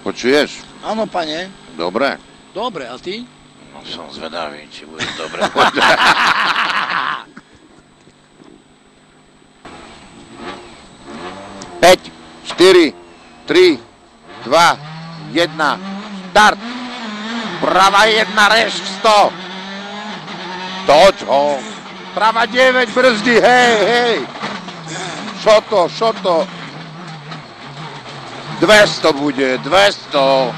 Počuješ? Áno, pane. Dobre. Dobre, a ty? No som zvedavý, či bude dobre. 5, 4, 3, 2, 1, štart! Prava 1, reš 100! Toč ho! Prava 9, brzdi, hej! Šoto! 200 bude, 200!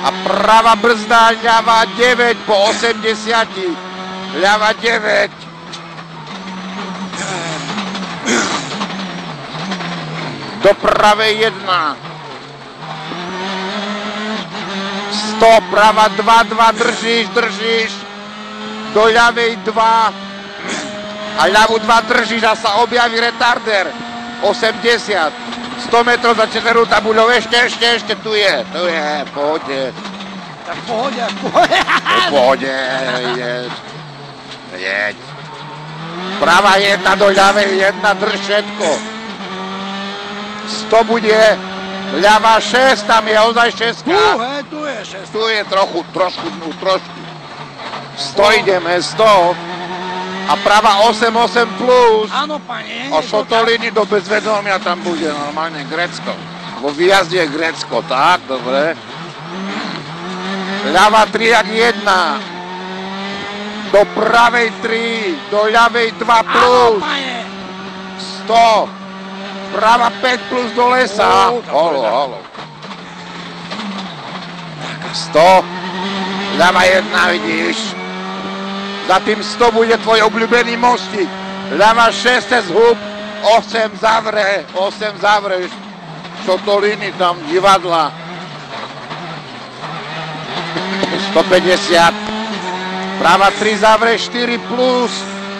A prava brzda, ľava 9 po 80. Ľava 9. Do pravej 1. 100, prava 2, 2, držíš. Do ľavej 2. A ľavú 2 držíš a sa objaví retarder. 80. 100 metrov za četverú tabuľou, ešte, tu je, pohode. Tak pohode. Pohode, jeď. Prava 1 do ľavej 1, drž všetko. 100 bude, ľava 6, tam je ozaj 6. Tu je 6. Tu je trošku. 100 ideme, 100. A prava 8 plus. Áno, pane. A Šotoliny do bezvedomia tam bude normálne Grécko. Vo výjazde je Grécko, tak, dobre. Ľava 3 jak 1. Do pravej 3, do ľavej 2 plus. Áno, pane. 100. Prava 5 plus do lesa. Halo. 100. Ľava 1, vidíš. Za tým 100 bude tvoj obľúbený mostík. Ľava 6 cez hub, 8 zavreš. Šotoliny tam, divadla. 150. Prava 3 zavreš, 4 plus.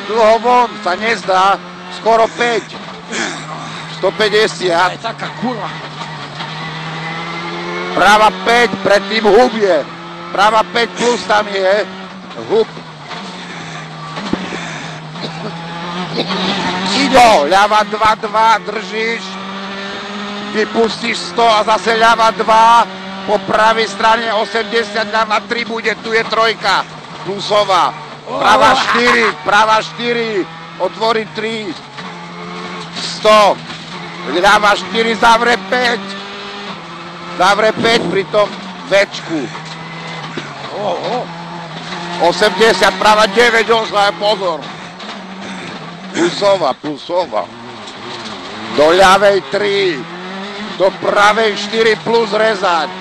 Dlho von, sa nezdá. Skoro 5. 150. Aj taká kurva. Prava 5, predtým hub je. Prava 5 plus tam je. Hub. 100, ľava 2, držíš, vypustíš 100 a zase ľava 2, po pravej strane 80, ľava 3 bude, tu je trojka, plusová, prava 4, otvorí 3, 100, ľava 4, zavre 5 pri tom večku, 80, prava 9, pozor. Plusová. Do ľavej 3. Do pravej 4 plus rezať.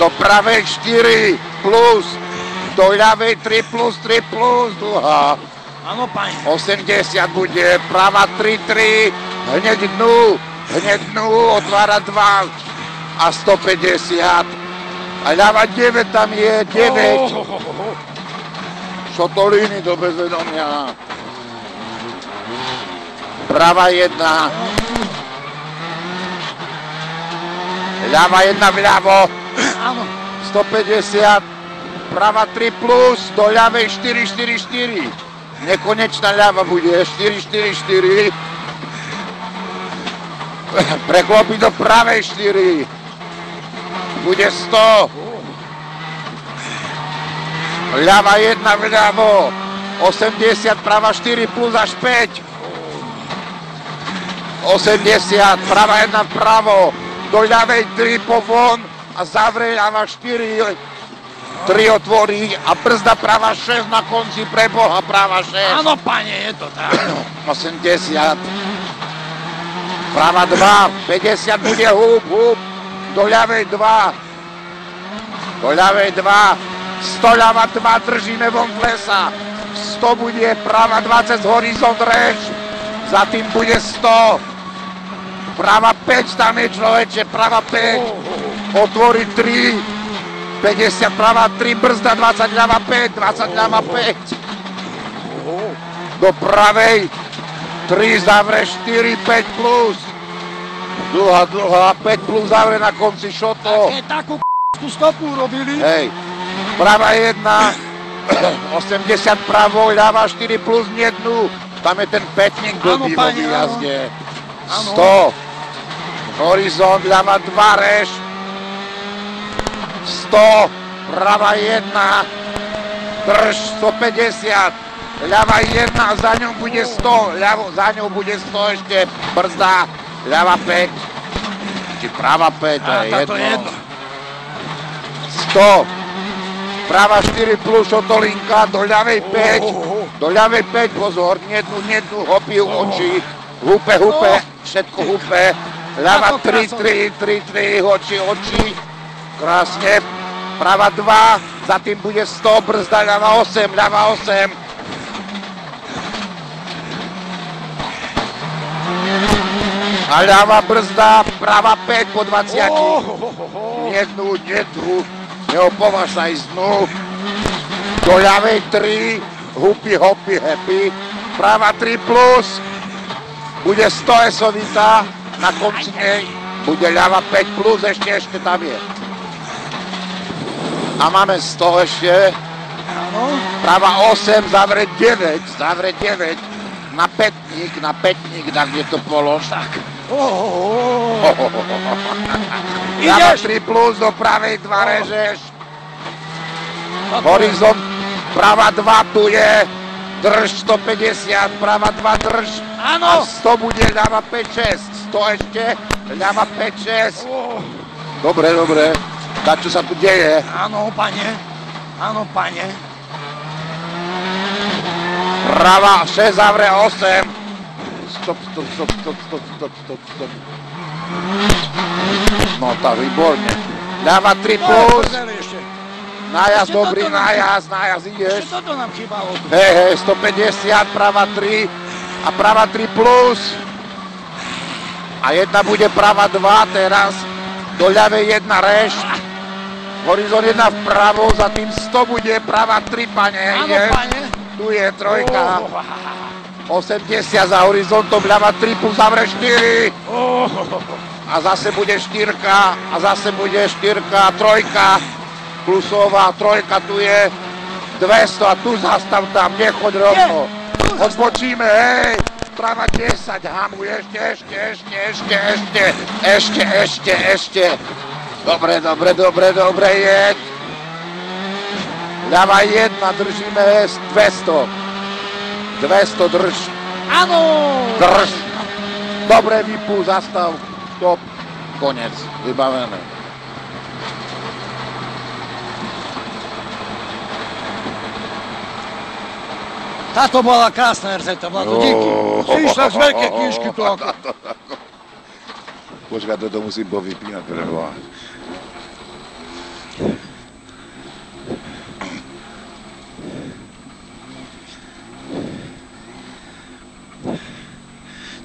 Do pravej 4 plus. Do ľavej 3 plus dlhá. Áno, pane. 80 bude. Prava 3, hneď dnu, otvára 2 a 150. A ľava 9 tam je, 9. Šotoliny do bezvedomia. Prava 1. Ľava 1 vľavo. Áno. 150. Prava 3 plus. Do ľavej 4. Nekonečná ľava bude. 4. Preklopí do pravej 4. Bude 100. Ľava 1 vľavo. 80. Prava 4 plus až 5. 80, prava 1 vpravo, do ľavej 3 povon a zavre ľava 4, 3 otvorí a brzda prava 6 na konci, pre Boha prava 6. Áno, pane, je to tak. 80, prava 2, 50 bude hub, do ľavej 2, 100 ľava 2, držíme von z lesa, 100 bude prava 2 cez horizont reč, za tým bude 100. Prava 5 tam je, človeče, prava 5. Otvorí 3. 50, prava 3, brzda 20, ľava 5, 20, ľava 5. Do pravej 3, zavre 4, 5 plus. Dlhá, 5 plus zavre na konci šoto. Takú stopu urobili. Hej, prava 1, 80 pravo, ľava 4 plus dnu. Tam je ten pätník blbý vo výjazde. 100. Horizont, ľava 2, reš. 100, prava 1, drž 150, ľava 1, za ňou bude 100, za ňou bude 100 ešte, brzda, ľava 5, či prava 5, to je jedno. 100, prava 4 plus otolinka, do ľavej 5, do ľavej 5, pozor, nednú, hopí oči, húpe, všetko húpe, ľava 3, oči, krásne, prava 2, za tým bude 100, brzda, ľava 8, a ľava brzda, prava 5 po 20, nednú, neopovážaj dnu, do ľavej 3, húpi, happy, prava 3 plus, bude 100 esovita, na konci nej bude ľava 5 plus, ešte tam je. A máme 100 ešte, prava 8, zavre 9, na pätník, tak kde to polož, tak. Ľava 3 plus, do pravej 2 režeš. Horizont, prava 2 tu je, drž 150, prava 2 drž. A 100 bude ľava 5, 6, 100 ešte, ľava 5, 6. Dobre, tak čo sa tu deje? Áno, pane. Prava 6, zavre 8. Stop. No tak, výborne. Ľava 3 plus. Nájazd, dobrý nájazd ideš. Čo toto nám chýbalo? Hej, 150, prava 3 a prava 3 plus. A jedna bude prava 2 teraz. Do ľavej 1 reš. Horizont 1 vpravo, za tým 100 bude prava 3, pane. Áno, pane. Tu je trojka. 80 za horizontom, ľava 3 plus zavre 4. A zase bude 4, a zase bude 4, trojka. Plusová, trojka tu je. 200 a tu zastav tam, nechoď rovno. Odbočíme, hej. Prava 10, hamuj, ešte. Dobre, jeď. Ľava 1, držíme 200 drž. Áno! Drž. Dobre, vypú, zastav, stop, konec, vybavené. Táto bola krásna RZ, Vlado, díky. Si išla z veľké knižky tu ako. Počkaj, toto musím povypínať preboha.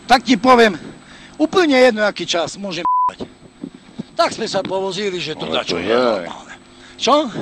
Tak ti poviem, úplne jedno, aký čas môžem b***ať. Tak sme sa povozili, že to dačo je normálne. Čo?